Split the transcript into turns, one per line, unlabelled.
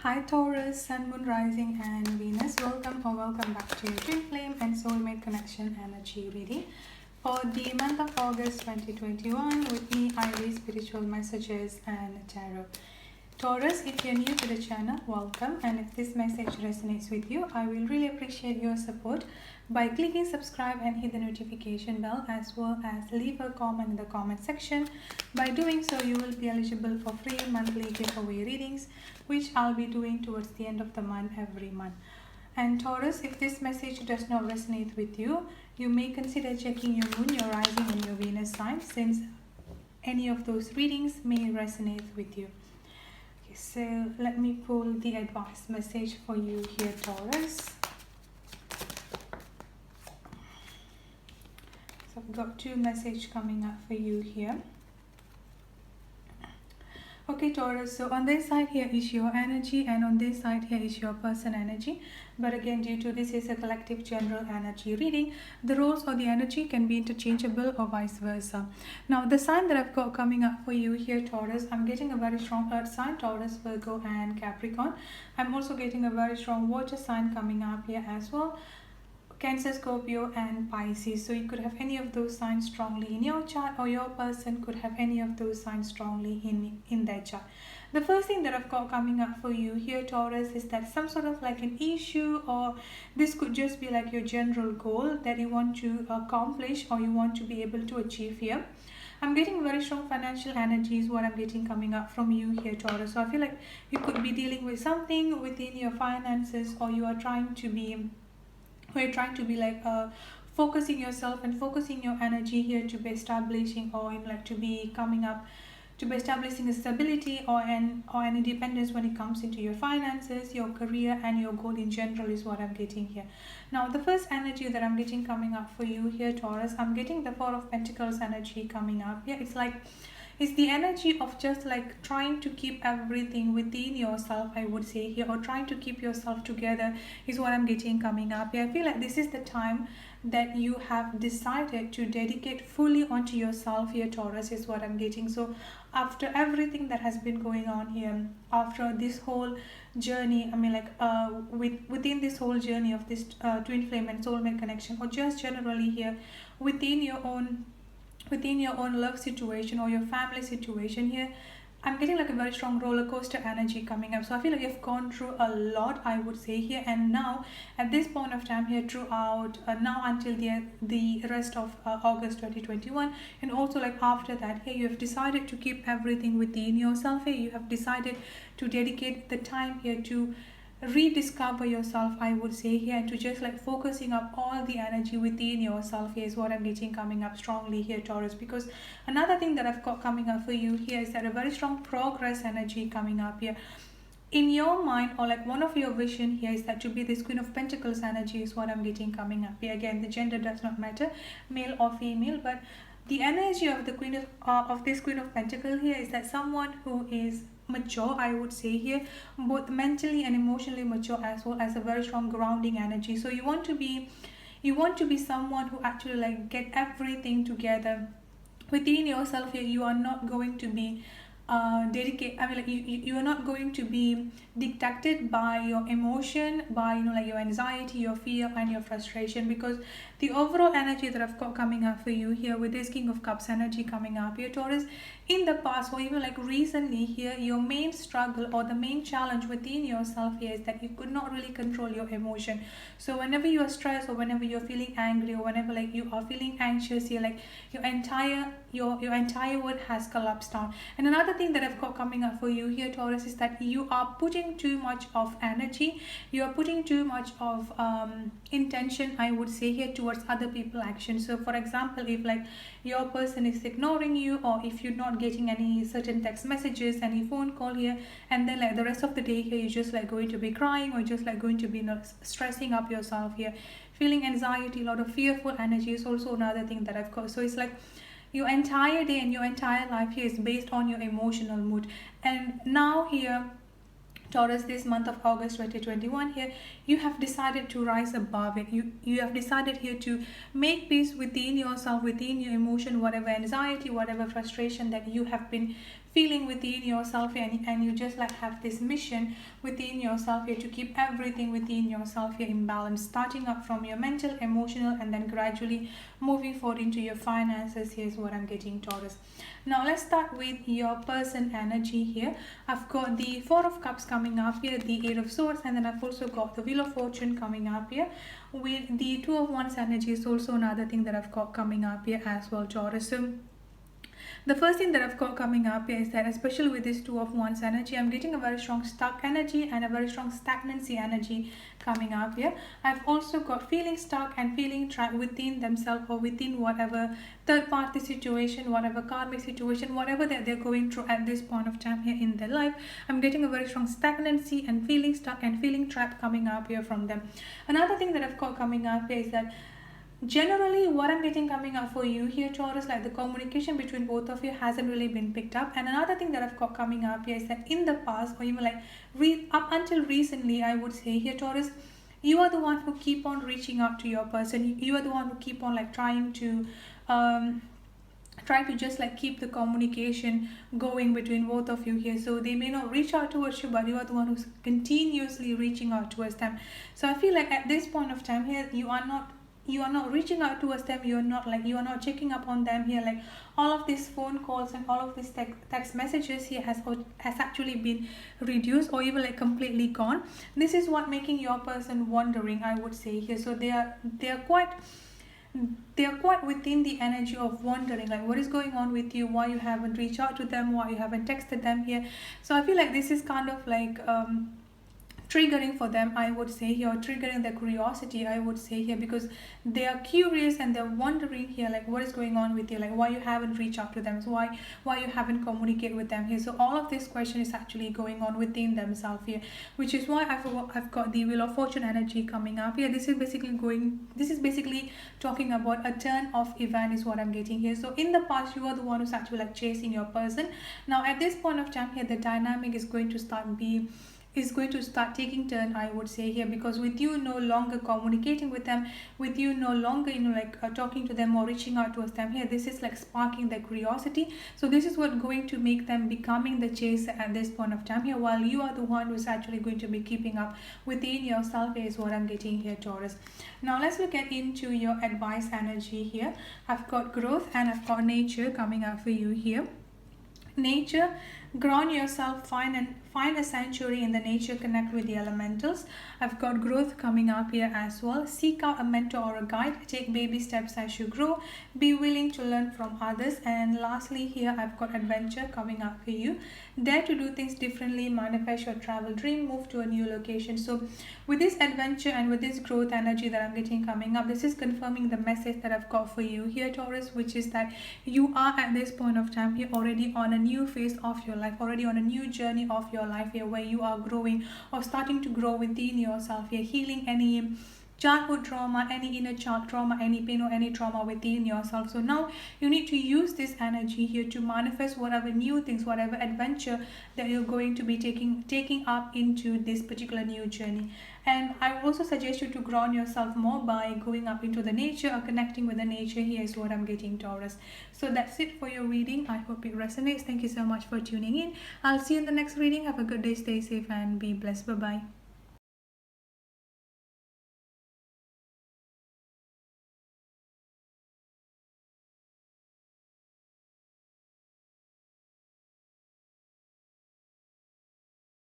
Hi Taurus, Sun, Moon, Rising and Venus. Welcome back to your Twin Flame and Soulmate Connection Energy reading for the month of August 2021 with me, Iris, Spiritual Messages and Tarot. Taurus, if you're new to the channel, welcome, and if this message resonates with you, I will really appreciate your support by clicking subscribe and hit the notification bell, as well as leave a comment in the comment section. By doing so, you will be eligible for free monthly giveaway readings, which I'll be doing towards the end of the month every month. And Taurus, if this message does not resonate with you, you may consider checking your moon, your rising and your Venus sign, since any of those readings may resonate with you. Okay, so let me pull the advice message for you here, Taurus. So I've got two messages coming up for you here. Okay, Taurus, so on this side here is your energy, and on this side here is your person energy. But again, due to this is a collective general energy reading, the roles or the energy can be interchangeable or vice versa. Now, the sign that I've got coming up for you here, Taurus, I'm getting a very strong earth sign, Taurus, Virgo and Capricorn. I'm also getting a very strong water sign coming up here as well, Cancer, Scorpio and Pisces. So you could have any of those signs strongly in your chart, or your person could have any of those signs strongly in their chart. The first thing that I've got coming up for you here, Taurus, is that some sort of like an issue, or this could just be like your general goal that you want to accomplish or you want to be able to achieve here. I'm getting very strong financial energy is what I'm getting coming up from you here, Taurus. So I feel like you could be dealing with something within your finances, or you are trying to be focusing yourself and focusing your energy here to be establishing, or to be coming up to be establishing a stability or an independence when it comes into your finances, your career and your goal in general is what I'm getting here. Now, the first energy that I'm getting coming up for you here, Taurus, I'm getting the Four of Pentacles energy coming up here. It's the energy of just like trying to keep everything within yourself, I would say here, or trying to keep yourself together is what I'm getting coming up here. I feel like this is the time that you have decided to dedicate fully onto yourself here, Taurus, is what I'm getting. So after everything that has been going on here, after this whole journey, within this whole journey of this twin flame and soulmate connection, or just generally here within your own love situation or your family situation here, I'm getting like a very strong roller coaster energy coming up. So I feel like you've gone through a lot, I would say here, and now at this point of time here, throughout now until the rest of August 2021, and also like after that here, you have decided to keep everything within yourself here. You have decided to dedicate the time here to rediscover yourself, I would say here, and to just like focusing up all the energy within yourself here is what I'm getting coming up strongly here, Taurus. Because another thing that I've got coming up for you here is that a very strong progress energy coming up here in your mind, or like one of your vision here is that to be this Queen of Pentacles energy is what I'm getting coming up here. Again, the gender does not matter, male or female, but the energy of the Queen of this Queen of Pentacles here is that someone who is mature, I would say here, both mentally and emotionally mature, as well as a very strong grounding energy. So you want to be someone who actually like get everything together within yourself here. You are not going to be you are not going to be dictated by your emotion, by your anxiety, your fear and your frustration, because the overall energy that I've got coming up for you here with this King of Cups energy coming up here, Taurus, in the past or even like recently here, your main struggle or the main challenge within yourself here is that you could not really control your emotion. So whenever you are stressed, or whenever you're feeling angry, or whenever like you are feeling anxious here, like your entire world has collapsed down. And another thing that I've got coming up for you here, Taurus, is that you are putting too much of energy, you are putting too much of intention, I would say here, towards other people action. So for example, if like your person is ignoring you, or if you're not getting any certain text messages, any phone call here, and then like the rest of the day here, you're just like going to be crying, or just like going to be stressing up yourself here, feeling anxiety, a lot of fearful energy is also another thing that I've got. So it's like your entire day and your entire life here is based on your emotional mood. And now here, Taurus, this month of August 2021 here, you have decided to rise above it. You have decided here to make peace within yourself, within your emotion, whatever anxiety, whatever frustration that you have been feeling within yourself here, and you just like have this mission within yourself here to keep everything within yourself here in balance, starting up from your mental, emotional, and then gradually moving forward into your finances. Here's what I'm getting, Taurus. Now let's start with your person energy here. I've got the Four of Cups coming up here, the Eight of Swords, and then I've also got the Wheel of Fortune coming up here. With the Two of Wands energy is also another thing that I've got coming up here as well, Taurus. So the first thing that I've got coming up here is that, especially with this Two of Wands energy, I'm getting a very strong stuck energy and a very strong stagnancy energy coming up here. I've also got feeling stuck and feeling trapped within themselves or within whatever third party situation, whatever karmic situation, whatever that they're going through at this point of time here in their life. I'm getting a very strong stagnancy and feeling stuck and feeling trapped coming up here from them. Another thing that I've got coming up here is that generally what I'm getting coming up for you here, Taurus, like the communication between both of you hasn't really been picked up. And another thing that I've got coming up here is that in the past, or even like up until recently, I would say here, Taurus, you are the one who keep on reaching out to your person. You are the one who keep on like trying to just like keep the communication going between both of you here. So they may not reach out towards you, but you are the one who's continuously reaching out towards them. So I feel like at this point of time here, you are not reaching out towards them. You are not checking up on them here. Like all of these phone calls and all of these text messages here has actually been reduced or even like completely gone. This is what making your person wondering, I would say here. So they are quite within the energy of wondering, like what is going on with you, why you haven't reached out to them, why you haven't texted them here. So I feel like this is kind of like triggering for them, I would say here, or triggering their curiosity, I would say here, because they are curious and they're wondering here, like what is going on with you, like why you haven't reached out to them, so why you haven't communicated with them here. So all of this question is actually going on within themselves here, which is why I've got the Wheel of Fortune energy coming up here. This is basically talking about a turn of event is what I'm getting here. So in the past, you are the one who's actually like chasing your person. Now at this point of time here, the dynamic is going to start taking turn, I would say here, because with you no longer communicating with them, with you no longer talking to them or reaching out towards them here, this is like sparking their curiosity. So this is what going to make them becoming the chaser at this point of time here, while you are the one who's actually going to be keeping up within yourself is what I'm getting here, Taurus. Now let's look at into your advice energy here. I've got growth and I've got nature coming up for you here. Nature, ground yourself, find a sanctuary in the nature, connect with the elementals. I've got growth coming up here as well. Seek out a mentor or a guide, take baby steps as you grow, be willing to learn from others. And lastly here, I've got adventure coming up for you. Dare to do things differently, manifest your travel dream, move to a new location. So with this adventure and with this growth energy that I'm getting coming up, this is confirming the message that I've got for you here, Taurus, which is that you are at this point of time here already on a new phase of your life, already on a new journey of your life here, where you are growing or starting to grow within yourself here, healing any childhood trauma, any inner child trauma, any pain or any trauma within yourself. So now you need to use this energy here to manifest whatever new things, whatever adventure that you're going to be taking up into this particular new journey. And I also suggest you to ground yourself more by going up into the nature or connecting with the nature. Here is what I'm getting, Taurus. So that's it for your reading. I hope it resonates. Thank you so much for tuning in. I'll see you in the next reading. Have a good day, stay safe and be blessed. Bye bye.